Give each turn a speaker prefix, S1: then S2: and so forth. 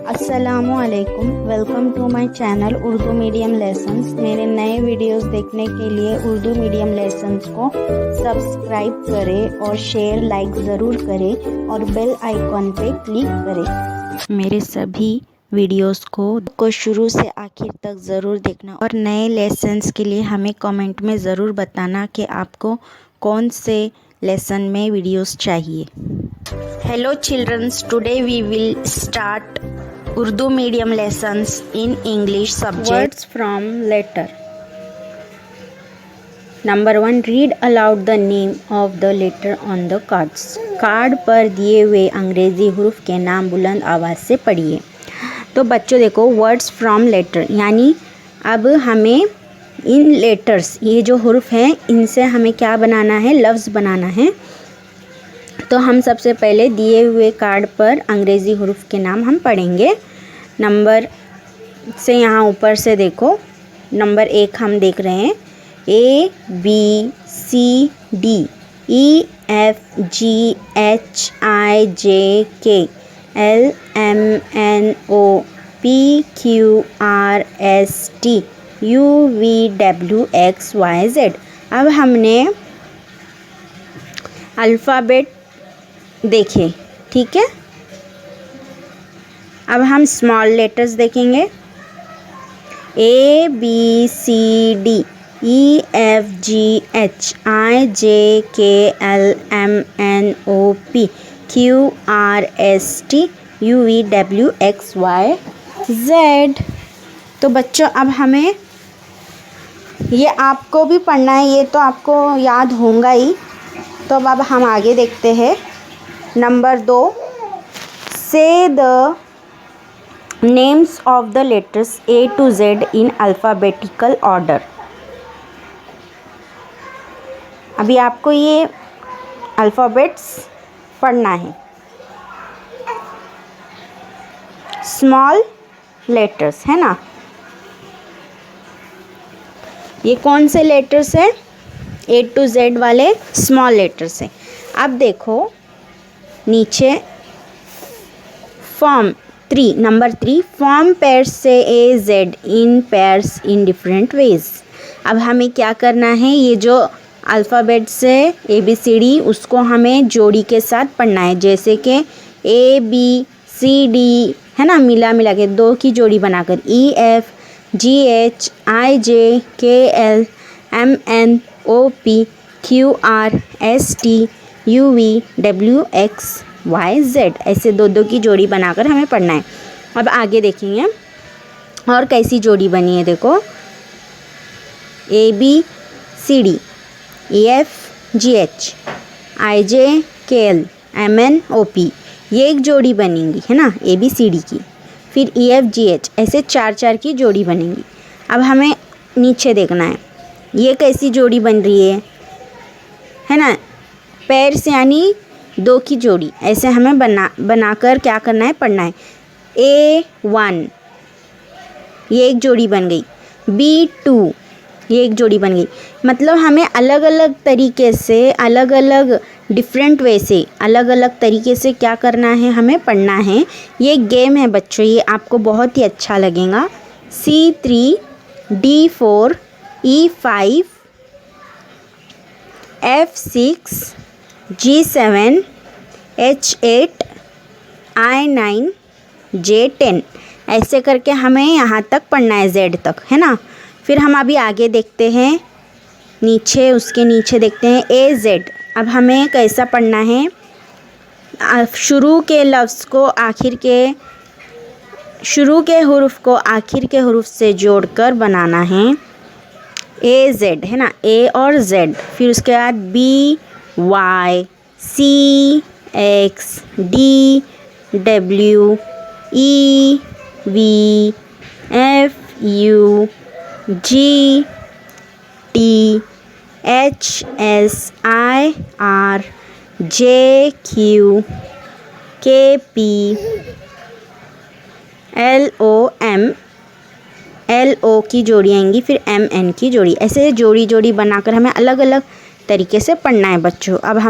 S1: अस्सलामुअलैकुम, welcome to my channel Urdu medium lessons. मेरे नए वीडियोस देखने के लिए उर्दू मीडियम लेसन्स को सब्सक्राइब करें और शेयर लाइक ज़रूर करें और बेल आइकॉन पे क्लिक करें। मेरे सभी वीडियोस को शुरू से आखिर तक ज़रूर देखना और नए लेसन्स के लिए हमें कमेंट में ज़रूर बताना कि आपको कौन से लेसन में वीडियोस चाहिए। Hello children, today we will start Urdu medium lessons in English subject. Words from letter. Number 1, read aloud the name of the letter on the cards. Card पर दिए हुए अंग्रेज़ी हरूफ के नाम बुलंद आवाज़ से पढ़िए। तो बच्चों देखो, वर्ड्स फ्रॉम लेटर यानी अब हमें इन लेटर्स, ये जो हरूफ हैं, इनसे हमें क्या बनाना है, लफ्ज़ बनाना है। तो हम सबसे पहले दिए हुए कार्ड पर अंग्रेज़ी हरूफ के नाम हम पढ़ेंगे। नंबर से यहाँ ऊपर से देखो, नंबर 1 हम देख रहे हैं A B C D E F G H I J K L M N O P Q R S T U V W X Y Z। अब हमने अल्फ़ाबेट देखे, ठीक है। अब हम स्मॉल लेटर्स देखेंगे। A B C D E F G H I J K L M N O P Q R S T U V W X Y Z। तो बच्चों अब हमें ये आपको भी पढ़ना है, ये तो आपको याद होगा ही। तो अब हम आगे देखते हैं। नंबर 2, से the names of the letters A to Z in alphabetical order. अभी आपको ये अल्फ़ाबेट्स पढ़ना है। स्मॉल लेटर्स है ना, ये कौन से लेटर्स है, A to Z वाले स्मॉल लेटर्स है। अब देखो नीचे फॉर्म 3, नंबर 3, फॉर्म पेयर्स से A Z in pairs in different ways. अब हमें क्या करना है, ये जो अल्फ़ाबेट्स है ABCD, उसको हमें जोड़ी के साथ पढ़ना है। जैसे कि ABCD है ना, मिला के 2 की जोड़ी बनाकर EF GH IJ KL MNOP QR ST UV WX YZ, ऐसे 2 की जोड़ी बनाकर हमें पढ़ना है। अब आगे देखेंगे और कैसी जोड़ी बनी है। देखो ABCD EF GH IJ KL MNOP, ये एक जोड़ी बनेंगी है ना ABCD की। फिर EF GH, ऐसे 4 की जोड़ी बनेंगी। अब हमें नीचे देखना है, ये कैसी जोड़ी बन रही है ना, पेयर्स यानी 2 की जोड़ी। ऐसे हमें बनाकर क्या करना है, पढ़ना है। A1 ये एक जोड़ी बन गई, B2 ये एक जोड़ी बन गई। मतलब हमें अलग अलग तरीके से, अलग अलग डिफरेंट वे से, अलग अलग तरीके से क्या करना है, हमें पढ़ना है। ये गेम है बच्चों, ये आपको बहुत ही अच्छा लगेगा। C3 D4 E5 F6 G7 H8 I9 J10, ऐसे करके हमें यहाँ तक पढ़ना है, Z तक है ना। फिर हम अभी आगे देखते हैं, नीचे उसके नीचे देखते हैं AZ। अब हमें कैसा पढ़ना है, शुरू के लफ्ज़ को शुरू के हरूफ को आखिर के हरूफ से जोड़कर बनाना है AZ है ना, A और Z। फिर उसके बाद B Y C X D W E V F U G T H S I R J Q K P L O M L O की जोड़ी आएंगी, फिर M N की जोड़ी। ऐसे जोड़ी बनाकर हमें अलग अलग तरीके से पढ़ना है बच्चों। अब हम